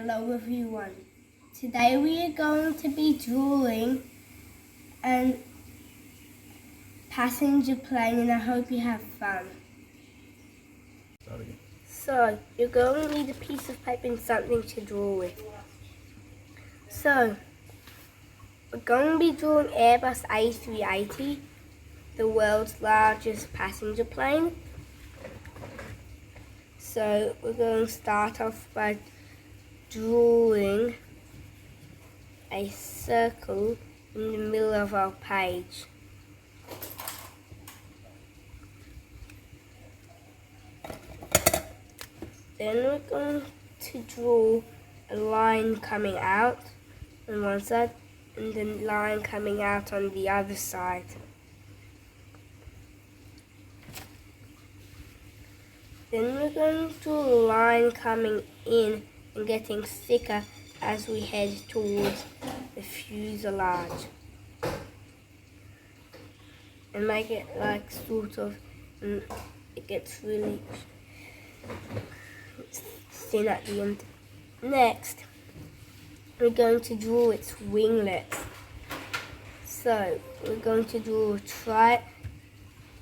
Hello everyone. Today we are going to be drawing a passenger plane and I hope you have fun. So you're going to need a piece of paper and something to draw with. So we're going to be drawing Airbus A380, the world's largest passenger plane. So we're going to start off by drawing a circle in the middle of our page. Then we're going to draw a line coming out on one side and then line coming out on the other side. Then we're going to draw a line coming in and getting thicker as we head towards the fuselage. And make it like sort of, and it gets really thin at the end. Next, we're going to draw its winglets. So we're going to draw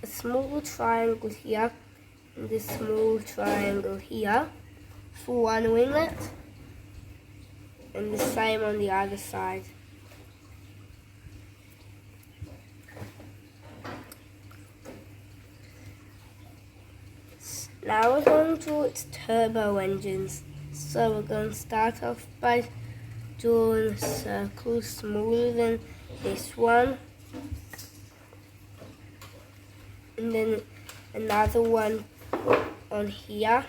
a small triangle here and a small triangle here for one winglet, and the same on the other side. Now we're going to draw its turbo engines. So we're going to start off by drawing a circle smaller than this one, and then another one on here.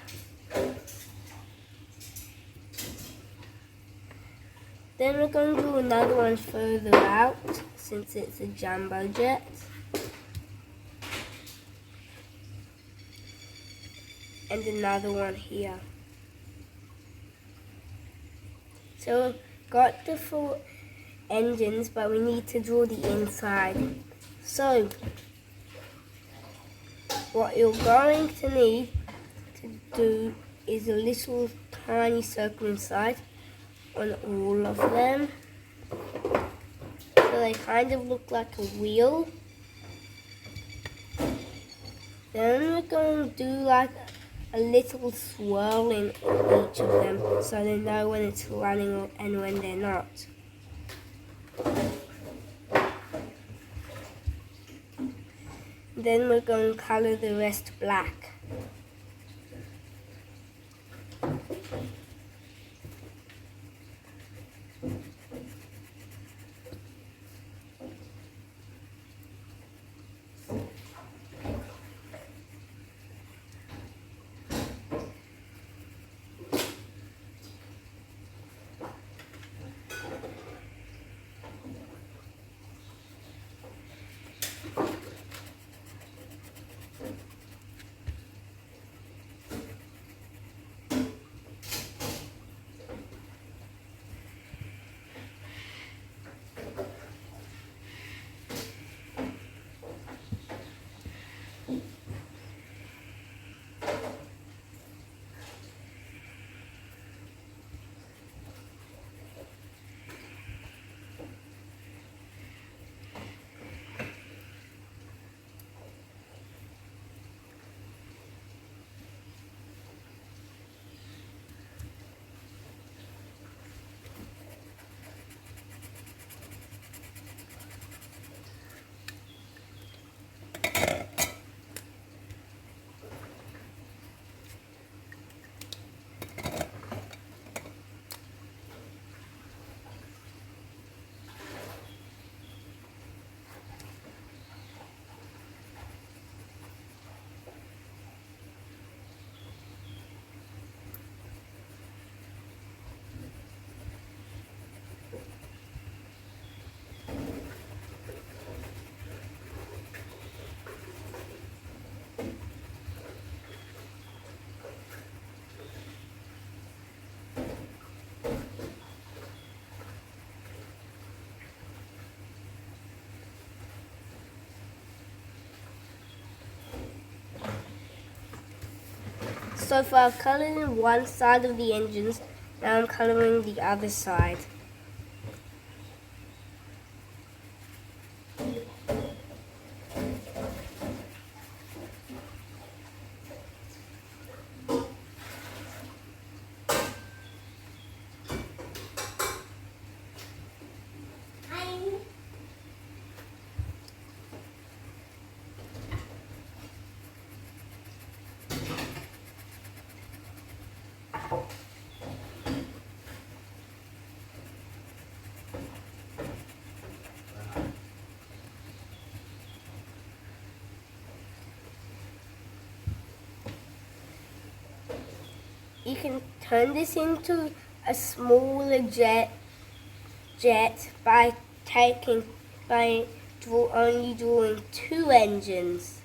Then we're going to do another one further out since it's a jumbo jet. And another one here. So we've got the full engines, but we need to draw the inside. So what you're going to need to do is a little tiny circle inside on all of them, so they kind of look like a wheel. Then we're going to do like a little swirl in each of them so they know when it's running and when they're not. Then we're going to colour the rest black. So for coloring one side of the engines, Now I'm colouring the other side. You can turn this into a smaller jet by only drawing 2 engines.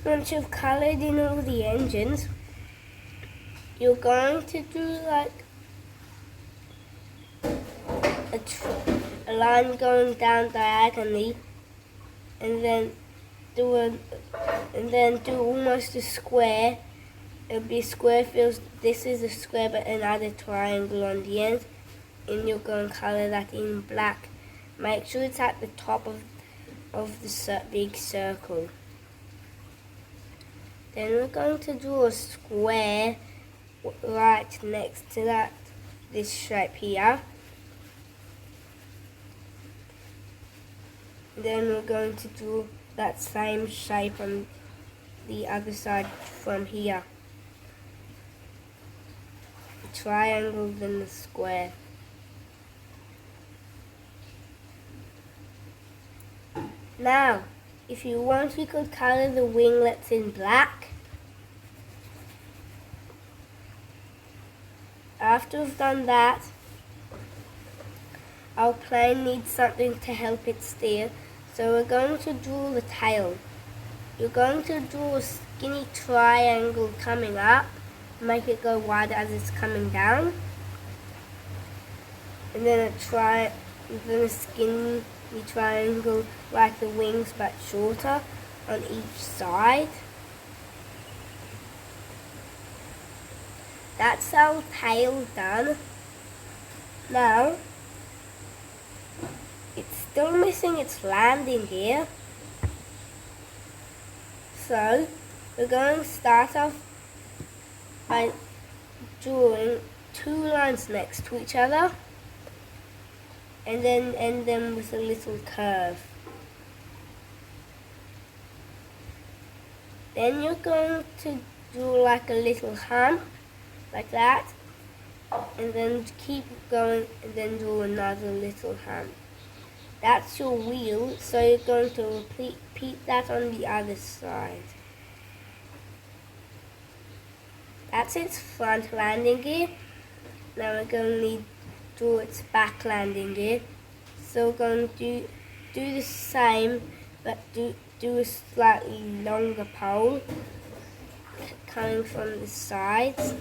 Once you've coloured in all the engines, you're going to do like a line going down diagonally, and then do almost a square. It'll be a square feels this is a square but another triangle on the end, and you're going to colour that in black. Make sure it's at the top of the big circle. Then we're going to draw a square right next to this shape here. Then we're going to draw that same shape on the other side from here. A triangle, then the square. Now, if you want, you could colour the winglets in black. After we've done that, our plane needs something to help it steer, so we're going to draw the tail. You're going to draw a skinny triangle coming up, make it go wider as it's coming down, and then a skinny triangle like the wings but shorter on each side. That's our tail done. Now, it's still missing its landing gear. So, we're going to start off by drawing 2 lines next to each other, and then end them with a little curve. Then you're going to draw like a little hump, like that, and then keep going and then draw another little hump. That's your wheel, so you're going to repeat that on the other side. That's its front landing gear. Now we're going to need to draw its back landing gear. So we're going to do the same, but do a slightly longer pole. coming from the sides,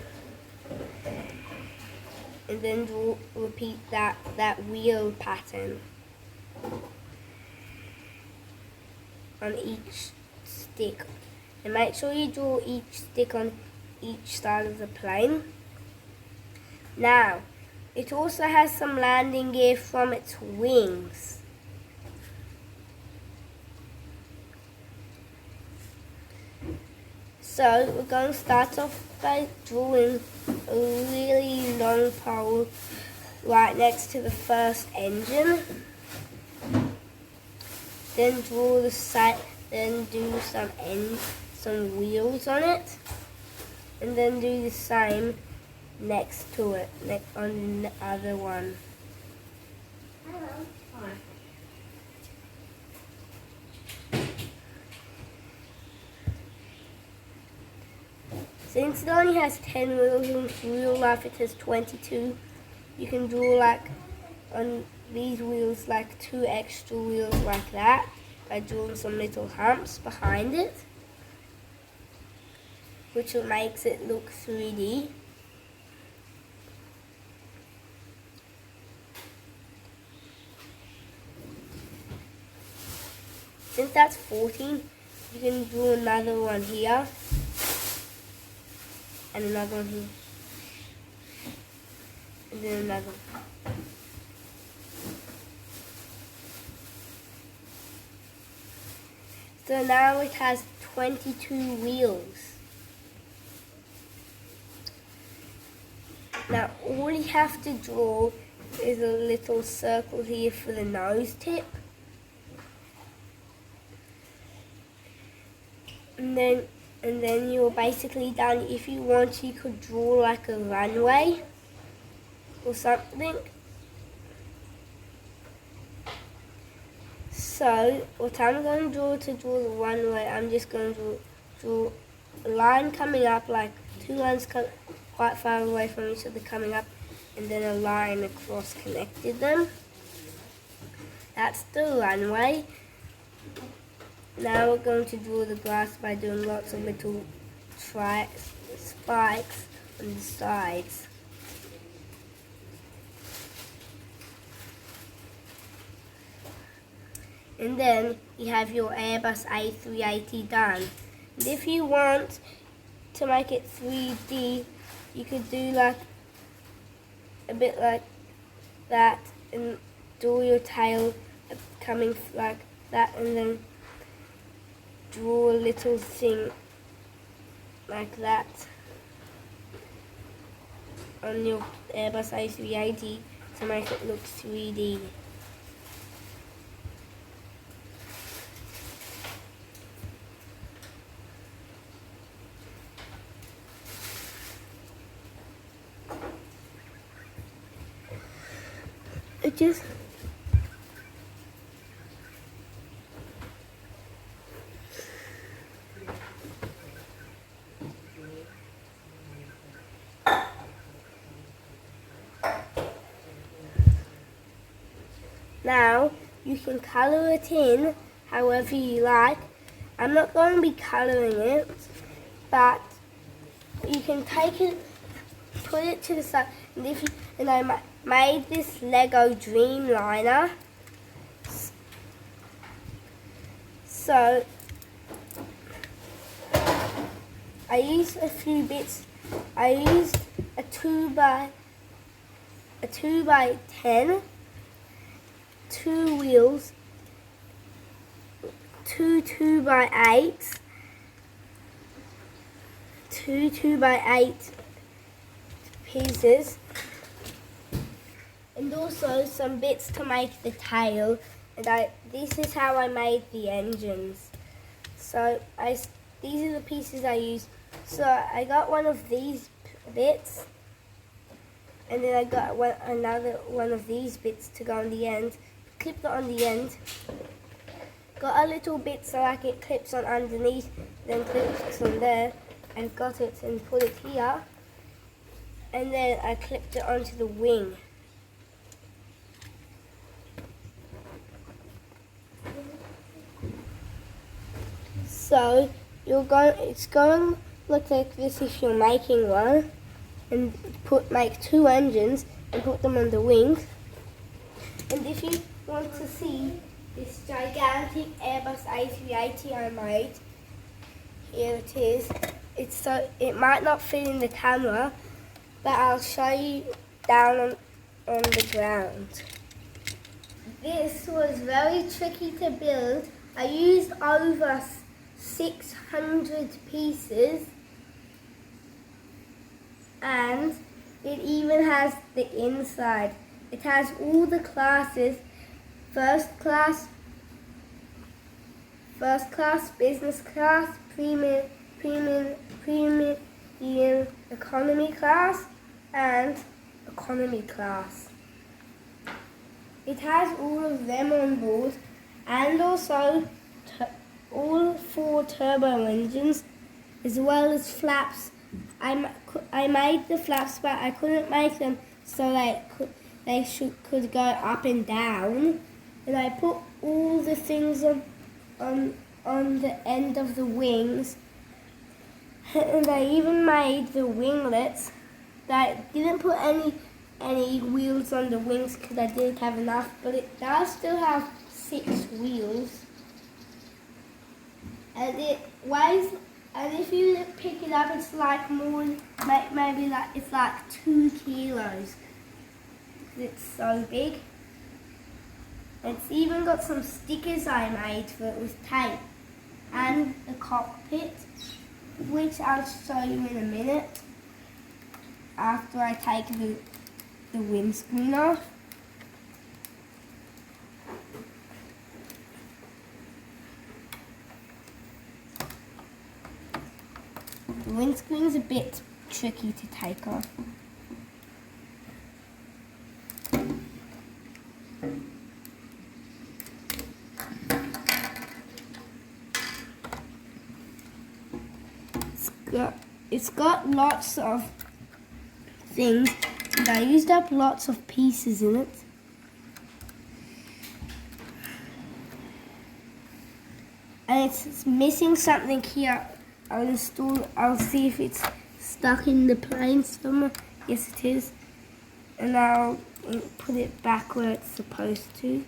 and then repeat that wheel pattern on each stick. And make sure you draw each stick on each side of the plane. Now, it also has some landing gear from its wings. So we're going to start off by drawing a really long pole right next to the first engine. Then draw the side, then do some wheels on it, and then do the same next to it, on the other one. Since it only has 10 wheels, in real life it has 22, you can draw like on these wheels like 2 extra wheels like that by drawing some little humps behind it, which makes it look 3D. Since that's 14, you can draw another one here, and another one here, and then another one. So now it has 22 wheels. Now all you have to draw is a little circle here for the nose tip. And then you're basically done. If you want, you could draw like a runway or something. So what I'm going to draw the runway, I'm just going to draw a line coming up, like 2 lines quite far away from each other coming up, and then a line across connected them. That's the runway. Now we're going to draw the grass by doing lots of little spikes on the sides. And then you have your Airbus A380 done. And if you want to make it 3D, you could do like a bit like that and draw your tail coming like that, and then draw a little thing like that on your Airbus A380 to make it look 3D. It just now you can colour it in however you like. I'm not going to be colouring it, but you can take it, put it to the side, and I made this Lego Dreamliner. So I used a few bits. I used a 2 by 10, 2 wheels, 2 2x8s, 2 2x8 pieces, and also some bits to make the tail. And this is how I made the engines. So these are the pieces I used. So I got one of these bits, and then I got another one of these bits to go on the end. Clipped it on the end. Got a little bit so like it clips on underneath, then clips on there, and got it and put it here. And then I clipped it onto the wing. So it's going look like this if you're making one, and make 2 engines and put them on the wings. And if you want to see this gigantic Airbus A380 I made, here it is. It might not fit in the camera, but I'll show you down on the ground. This was very tricky to build. I used over 600 pieces, and it even has the inside. It has all the classes: first class, business class, premium, economy class, and economy class. It has all of them on board, and also all 4 turbo engines, as well as flaps. I made the flaps, but I couldn't make them so they could go up and down. And I put all the things on the end of the wings. And I even made the winglets. I didn't put any wheels on the wings because I didn't have enough, but it does still have 6 wheels. And it weighs, and if you pick it up, it's like more, maybe like it's like 2 kilos. It's so big. It's even got some stickers I made for it with tape, and the cockpit, which I'll show you in a minute after I take the windscreen off. The windscreen's a bit tricky to take off. It's got lots of things, and I used up lots of pieces in it. And it's missing something here. I'll see if it's stuck in the plane somewhere. Yes, it is. And I'll put it back where it's supposed to.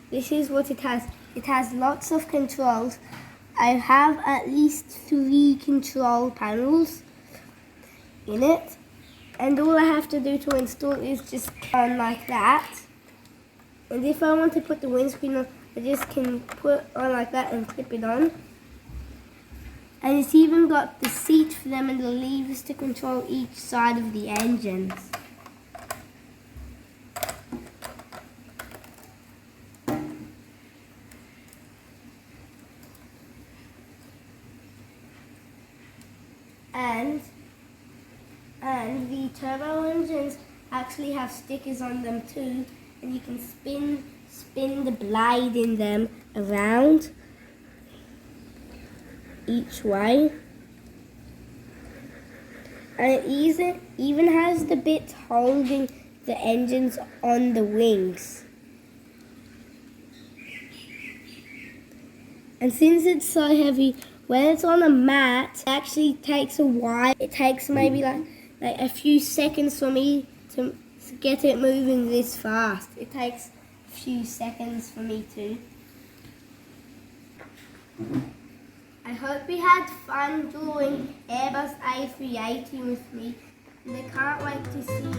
This is what it has. It has lots of controls. I have at least 3 control panels in it. And all I have to do to install it is just turn like that. And if I want to put the windscreen on, I just can put on like that and clip it on. And it's even got the seat for them and the levers to control each side of the engines. And the turbo engines actually have stickers on them too, and you can spin the blade in them around each way. And it even has the bits holding the engines on the wings. And since it's so heavy, when it's on a mat, it actually takes a while. It takes maybe like a few seconds for me to get it moving this fast. It takes a few seconds for me too. I hope you had fun drawing Airbus A380 with me, and I can't wait to see